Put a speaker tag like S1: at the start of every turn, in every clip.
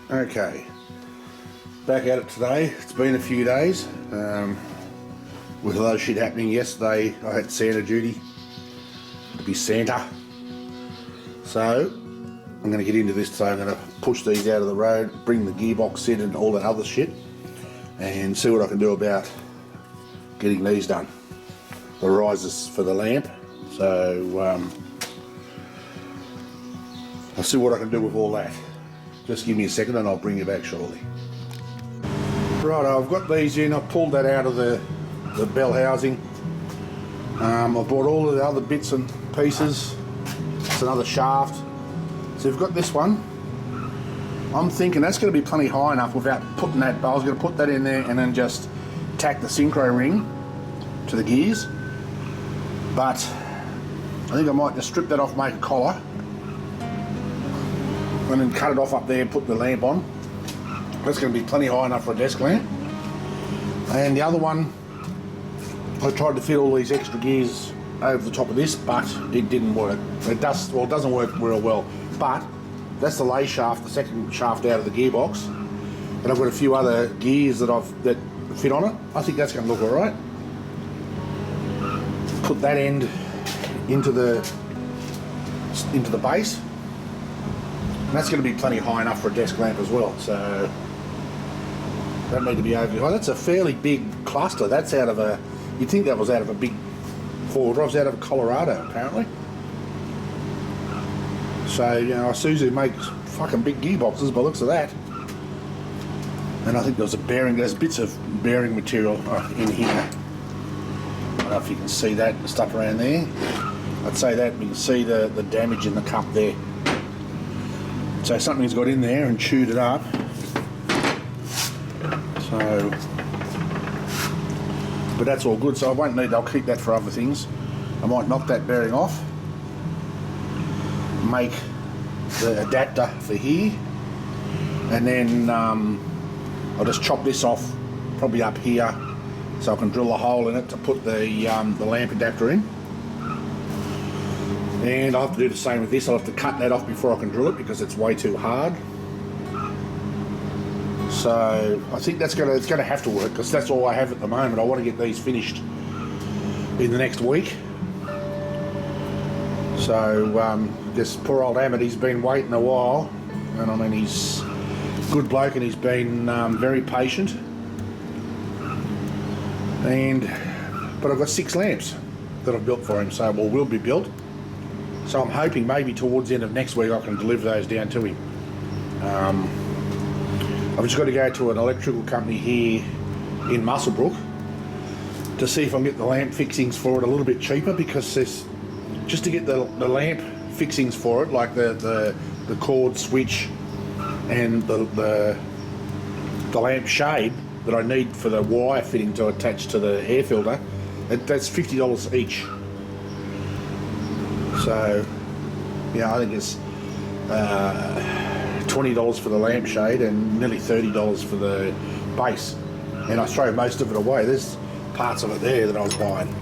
S1: Okay, back at it today. It's been a few days. With a lot of shit happening yesterday, I had Santa duty to be Santa. So, I'm going to get into this today. I'm going to push these out of the road, bring the gearbox in and all that other shit, and see what I can do about getting these done. The risers for the lamp. So, I'll see what I can do with all that. Just give me a second and I'll bring you back shortly. Right, I've got these in. I've pulled that out of the bell housing. I've bought all of the other bits and pieces. It's another shaft. So we've got this one. I'm thinking that's going to be plenty high enough without putting that. I was going to put that in there and then just tack the synchro ring to the gears. But I think I might just strip that off, make a collar, and then cut it off up there and put the lamp on. That's going to be plenty high enough for a desk lamp. And the other one, I tried to fit all these extra gears over the top of this, but it didn't work. It doesn't work real well. But that's the lay shaft, the second shaft out of the gearbox. And I've got a few other gears that fit on it. I think that's going to look all right. Put that end into the base. And that's going to be plenty high enough for a desk lamp as well, so don't need to be overly high. That's a fairly big cluster. That's out of a, you'd think that was out of a big four-wheel drive, out of Colorado apparently. So, you know, Isuzu makes fucking big gearboxes by the looks of that. And I think there's bits of bearing material in here. I don't know if you can see that, the stuff around there. I'd say that you can see the damage in the cup there. So something's got in there and chewed it up. So, but that's all good. So I won't need. I'll keep that for other things. I might knock that bearing off, make the adapter for here, and then I'll just chop this off, probably up here, so I can drill a hole in it to put the lamp adapter in. And I'll have to do the same with this. I'll have to cut that off before I can drill it because it's way too hard. So I think it's going to have to work because that's all I have at the moment. I want to get these finished in the next week. So this poor old Emmett, he's been waiting a while, and I mean he's a good bloke and he's been very patient. But I've got 6 lamps that I've built for him, so will be built. So I'm hoping maybe towards the end of next week I can deliver those down to him. I've just got to go to an electrical company here in Muswellbrook to see if I can get the lamp fixings for it a little bit cheaper, because there's, just to get the lamp fixings for it, like the cord switch and the lamp shade that I need for the wire fitting to attach to the air filter, that's $50 each. So, yeah, I think it's $20 for the lampshade and nearly $30 for the base. And I throw most of it away. There's parts of it there that I was buying.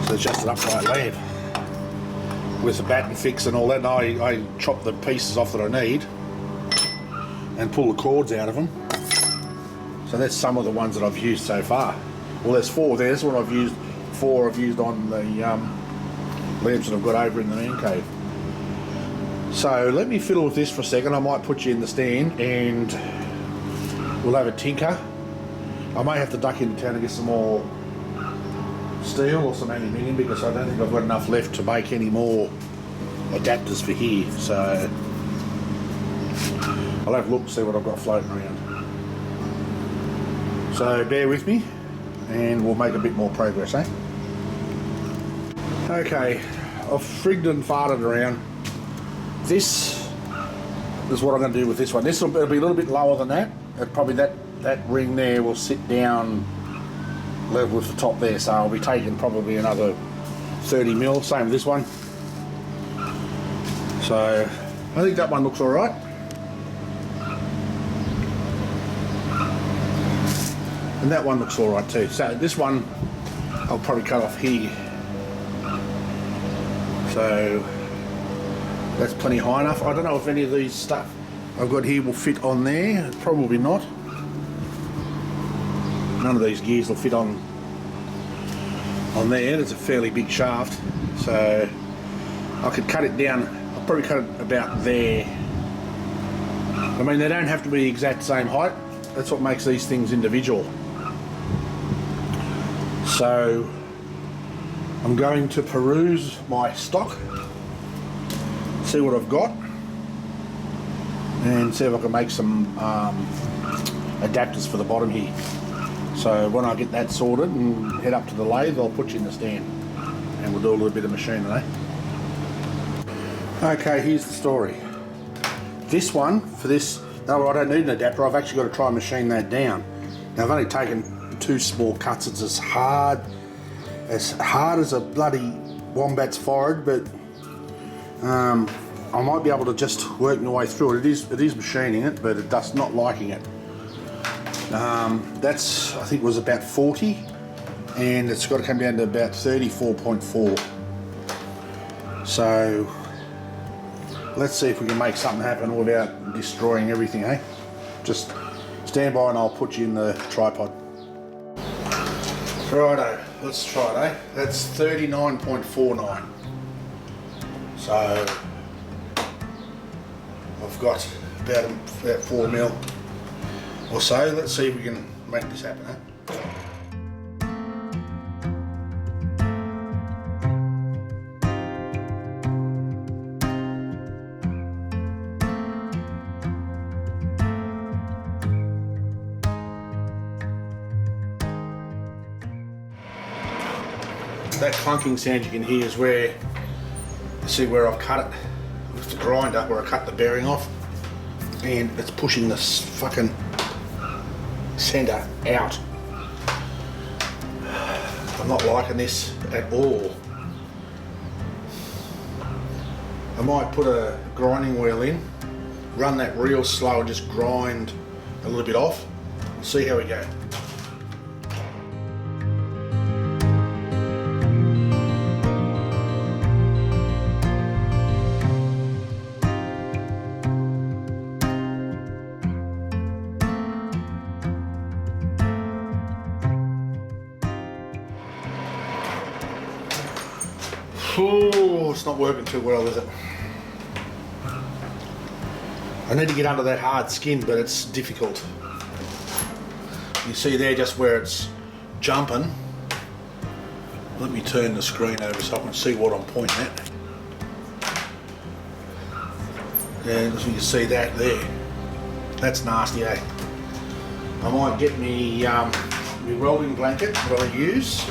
S1: So it's just an upright lamp with the batten fix and all that. And I chop the pieces off that I need and pull the cords out of them. So that's some of the ones that I've used so far. Well, there's 4 there. That's what I've used. 4 I've used on the lamps that I've got over in the man cave. So let me fiddle with this for a second. I might put you in the stand and we'll have a tinker. I may have to duck into town and get some more steel or some aluminium because I don't think I've got enough left to make any more adapters for here. So I'll have a look and see what I've got floating around. So bear with me and we'll make a bit more progress, eh? Okay, I've frigged and farted around. This is what I'm going to do with this one. This will be a little bit lower than that. Probably that ring there will sit down level with the top there, so I'll be taking probably another 30 mil, same with this one. So I think that one looks all right. And that one looks all right too. So this one I'll probably cut off here. So that's plenty high enough. I don't know if any of these stuff I've got here will fit on there. Probably not. None of these gears will fit on there. There's a fairly big shaft, so I could cut it down. I'll probably cut it about there. I mean, they don't have to be the exact same height. That's what makes these things individual. So I'm going to peruse my stock, see what I've got, and see if I can make some adapters for the bottom here. So when I get that sorted and head up to the lathe, I'll put you in the stand and we'll do a little bit of machining, eh? Okay, here's the story. This one, for this, no, I don't need an adapter. I've actually got to try and machine that down. Now I've only taken 2 small cuts. It's as hard as a bloody wombat's forehead, but I might be able to just work my way through it. It is machining it, but it does not liking it. That's, I think, was about 40, and it's got to come down to about 34.4. So let's see if we can make something happen without destroying everything, eh? Just stand by and I'll put you in the tripod. Righto, let's try it, eh? That's 39.49. So I've got about 4 mil or so. Let's see if we can make this happen, eh? That clunking sound you can hear is where, you see where I've cut it with the grinder, where I cut the bearing off, and it's pushing this fucking centre out. I'm not liking this at all. I might put a grinding wheel in, run that real slow and just grind a little bit off. We'll see how we go. Oh, it's not working too well, is it? I need to get under that hard skin, but it's difficult. You see there just where it's jumping. Let me turn the screen over so I can see what I'm pointing at. And as you can see that there, that's nasty, eh? I might get me my rolling blanket that I use.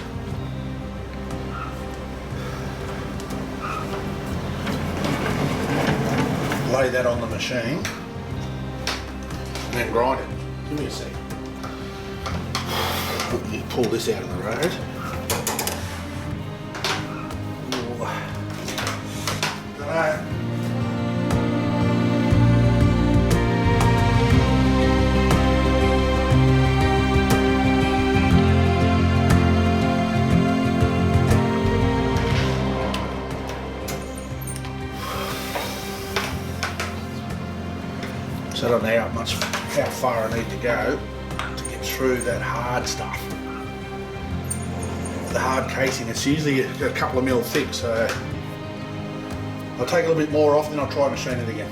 S1: Lay that on the machine and then grind it. Give me a sec. You pull this out of the road. Dunno. So I don't know how far I need to go to get through that hard stuff. The hard casing, it's usually a couple of mil thick, so I'll take a little bit more off, then I'll try machine it again.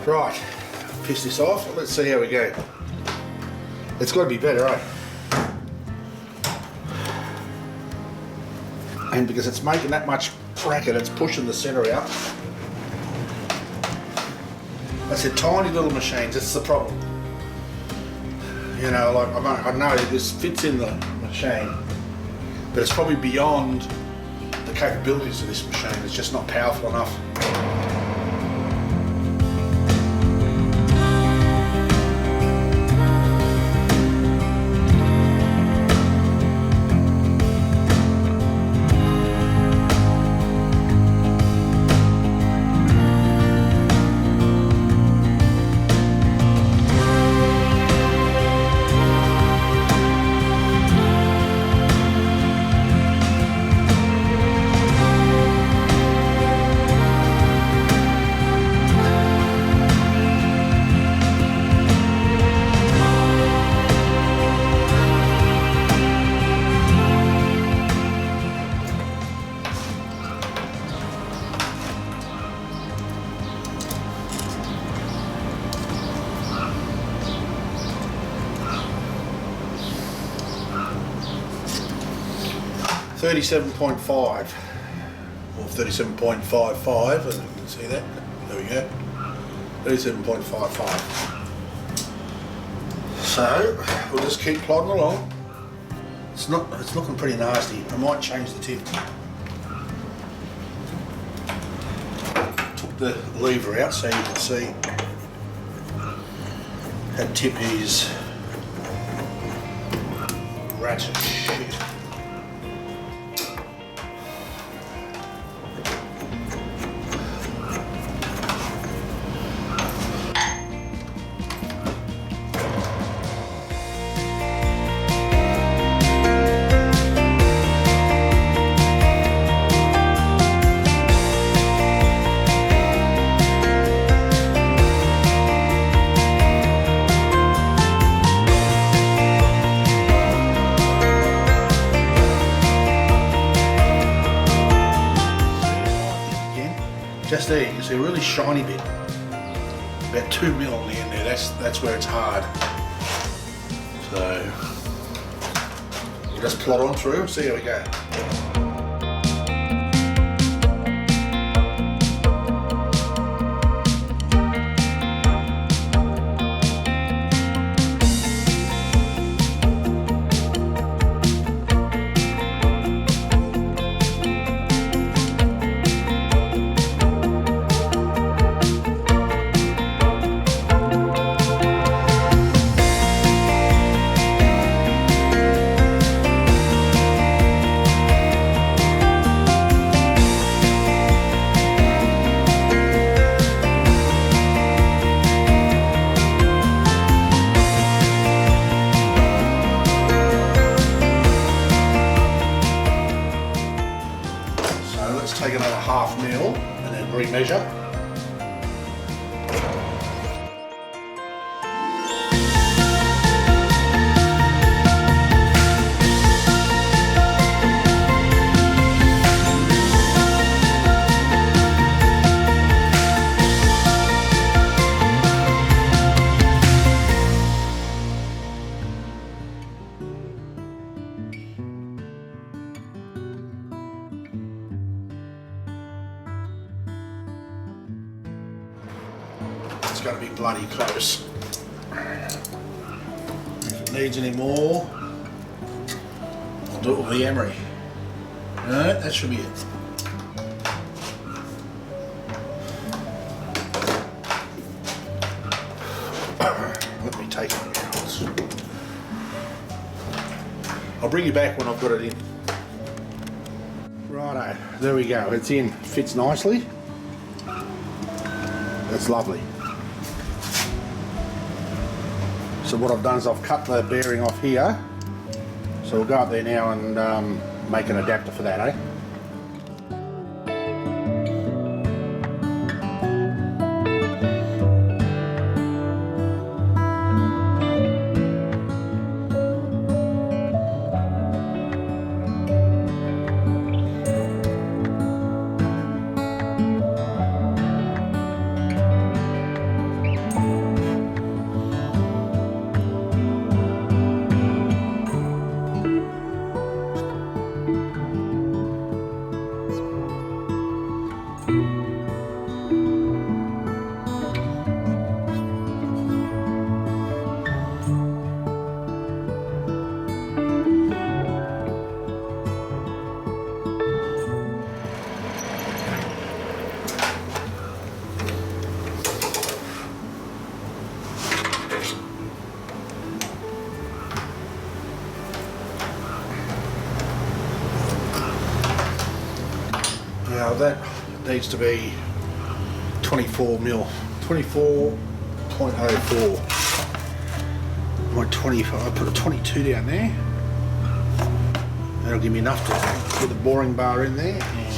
S1: Right, piss this off. Let's see how we go. It's got to be better, eh? And because it's making that much bracket, it's pushing the centre out. I said tiny little machines, that's the problem. You know, like I know this fits in the machine, but it's probably beyond the capabilities of this machine. It's just not powerful enough. 37.5 or 37.55, as you can see that. There we go. 37.55. So we'll just keep plodding along. It's looking pretty nasty. I might change the tip. Took the lever out so you can see that tip is ratchet shit. Just there, you can see a really shiny bit, about 2 mil on the end there. That's where it's hard. So we'll just plod on through and see how we go. Take another half mil and then remeasure. It's got to be bloody close. If it needs any more, I'll do it with the emery. No, that should be it. Let me take it out. I'll bring you back when I've got it in. Righto, there we go. It's in. Fits nicely. That's lovely. So what I've done is I've cut the bearing off here. So we'll go up there now and make an adapter for that, eh? Now that needs to be 24 mil, 24.04. My 25, I put a 22 down there. That'll give me enough to put the boring bar in there and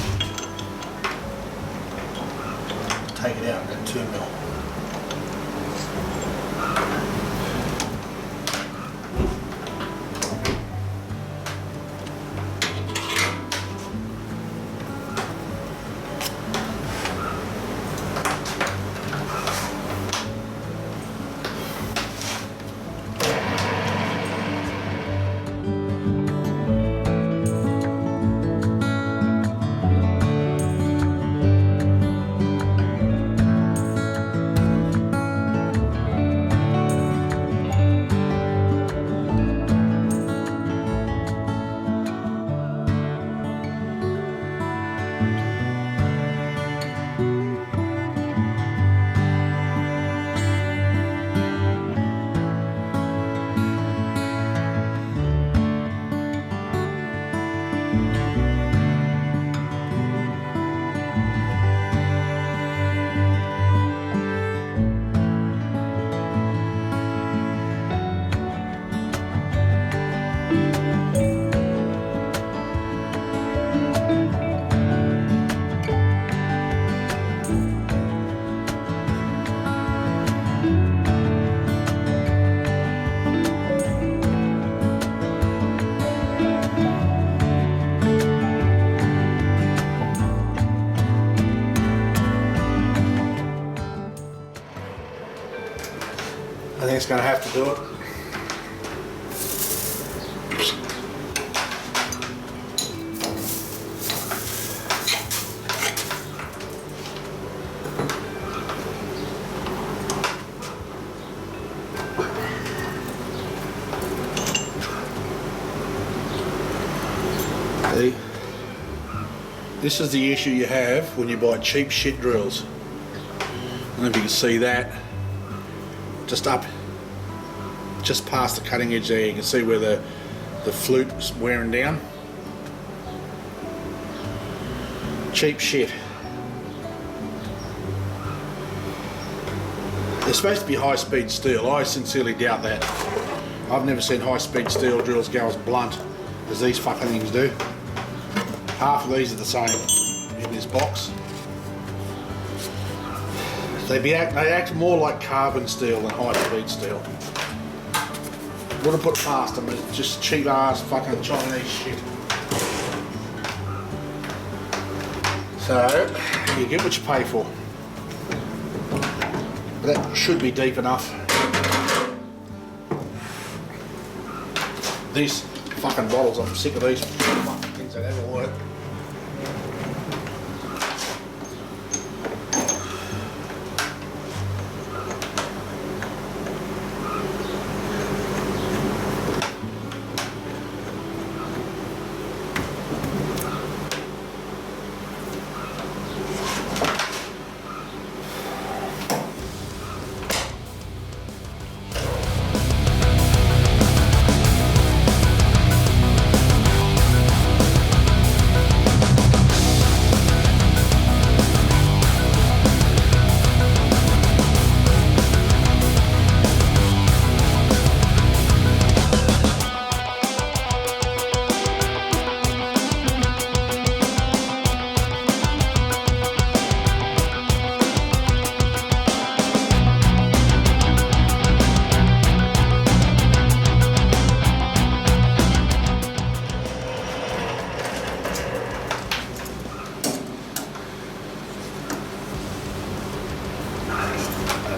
S1: take it out at 2 mil. Something's going to have to do it. See? This is the issue you have when you buy cheap shit drills. I don't know if you can see that. Just past the cutting edge there, you can see where the flute is wearing down. Cheap shit. They're supposed to be high speed steel. I sincerely doubt that. I've never seen high speed steel drills go as blunt as these fucking things do. Half of these are the same in this box. They act more like carbon steel than high speed steel. Wouldn't put past them, it's just cheap ass fucking Chinese shit. So, you get what you pay for. But that should be deep enough. These fucking bottles, I'm sick of these fucking things that never work.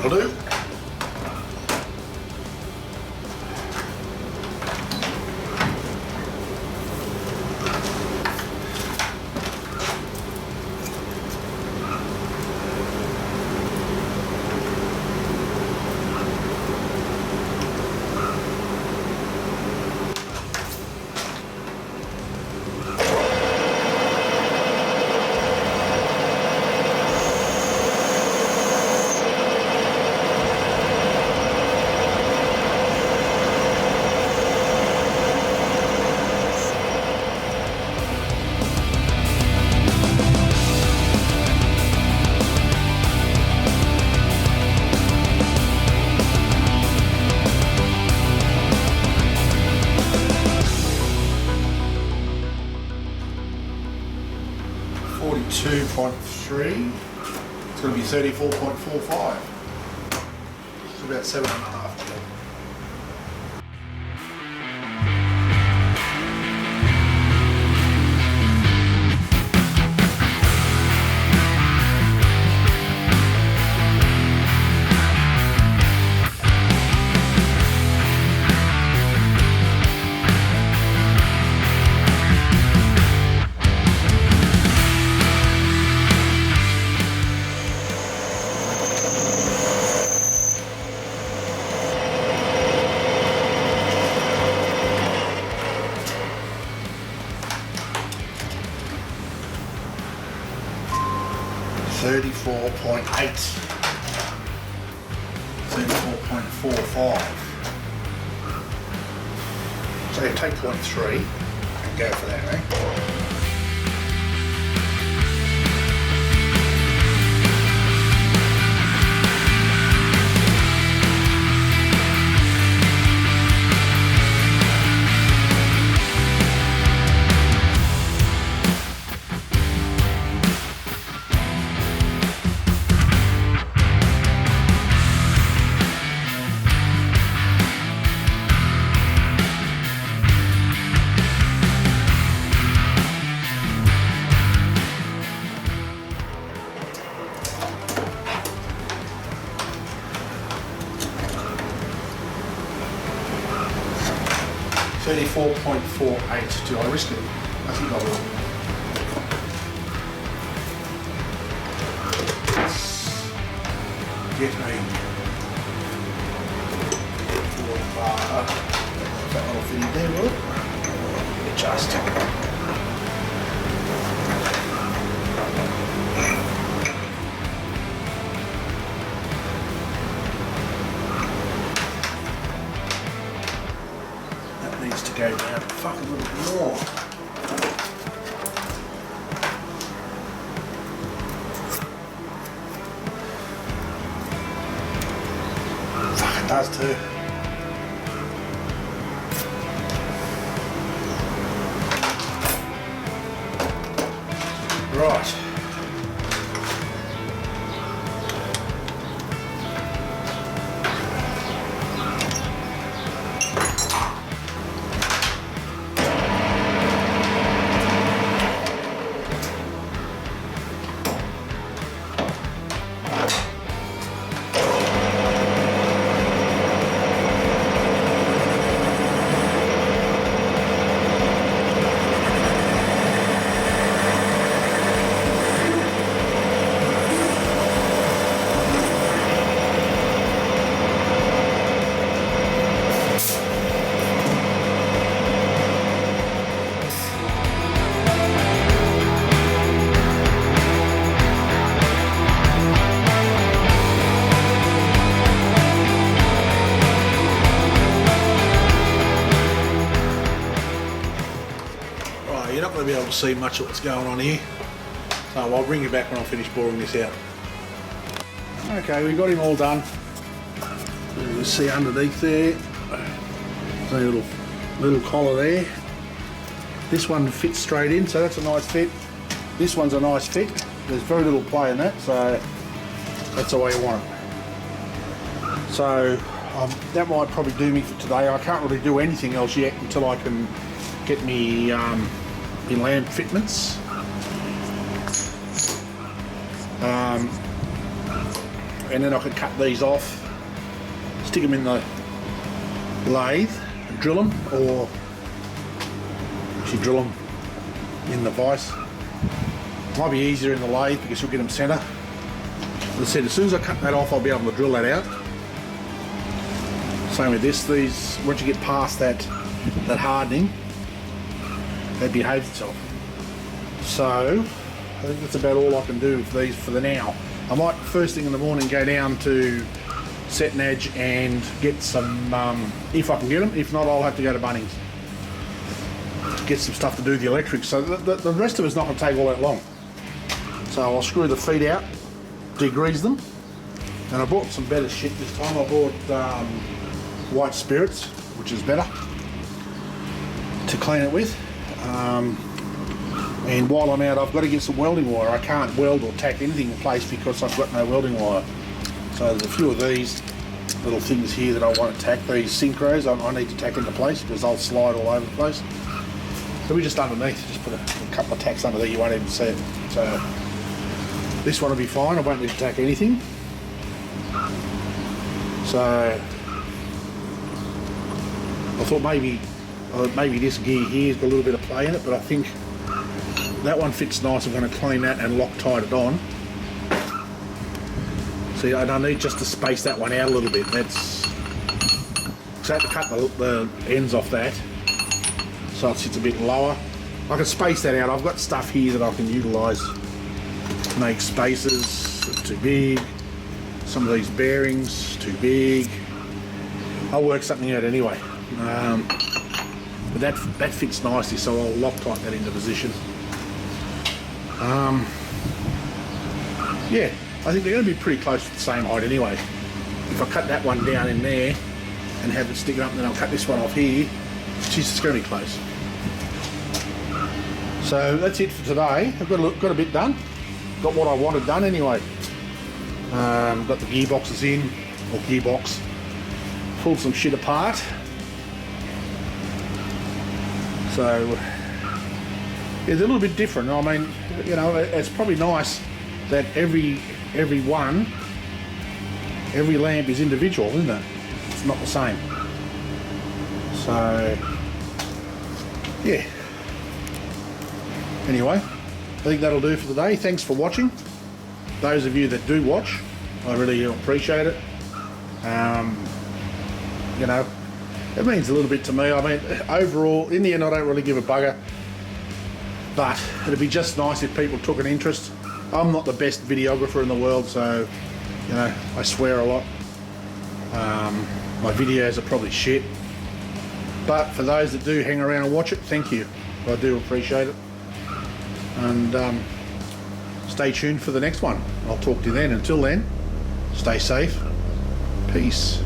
S1: That'll do. .3. It's going to be 34.45. It's about 7.5. .45. So you take 0.3 and go for that, eh? 34.48. Do I risk it? I think I will. Get me that little thing there, will it? Adjust. That needs to go down a fucking little bit more. Does too. Right. You're not going to be able to see much of what's going on here, so I'll bring you back when I finish boring this out. Okay, we've got him all done. You can see underneath there, there's a little collar there. This one fits straight in, so that's a nice fit. This one's a nice fit. There's very little play in that, so that's the way you want it. So that might probably do me for today. I can't really do anything else yet until I can get me lamp fitments. And then I could cut these off, stick them in the lathe and drill them, or actually drill them in the vise. Might be easier in the lathe because you'll get them centre. As I said, as soon as I cut that off, I'll be able to drill that out. Same with this. These, once you get past that hardening, that behaves itself. So I think that's about all I can do with these for the now. I might first thing in the morning go down to Set and Edge and get some, if I can get them. If not, I'll have to go to Bunnings to get some stuff to do with the electrics. So the rest of it's not going to take all that long. So I'll screw the feet out, degrease them, and I bought some better shit this time. I bought white spirits, which is better to clean it with. And while I'm out, I've got to get some welding wire. I can't weld or tack anything in place because I've got no welding wire. So there's a few of these little things here that I want to tack. These synchros I need to tack into place because they'll slide all over the place. So we just underneath, just put a couple of tacks under there, you won't even see it. So this one will be fine, I won't need to tack anything. So I thought maybe this gear here's got a little bit of play in it, but I think that one fits nice. I'm going to clean that and Loctite it on. See, I need just to space that one out a little bit. That's, so I have to cut the ends off that so it sits a bit lower. I can space that out. I've got stuff here that I can utilise. Make spaces, it's too big. Some of these bearings, too big. I'll work something out anyway. But that fits nicely, so I'll Loctite that into position. Yeah, I think they're going to be pretty close to the same height anyway. If I cut that one down in there and have it sticking up, and then I'll cut this one off here, geez, it's going to be close. So that's it for today. I've got a bit done. Got what I wanted done anyway. Got the gearboxes in, or gearbox. Pulled some shit apart. So it's a little bit different. I mean, you know, it's probably nice that every lamp is individual, isn't it? It's not the same. So yeah. Anyway, I think that'll do for today. Thanks for watching. Those of you that do watch, I really appreciate it. You know, it means a little bit to me. I mean, overall, in the end, I don't really give a bugger. But it'd be just nice if people took an interest. I'm not the best videographer in the world, so, you know, I swear a lot. My videos are probably shit. But for those that do hang around and watch it, thank you. I do appreciate it. And stay tuned for the next one. I'll talk to you then. Until then, stay safe. Peace.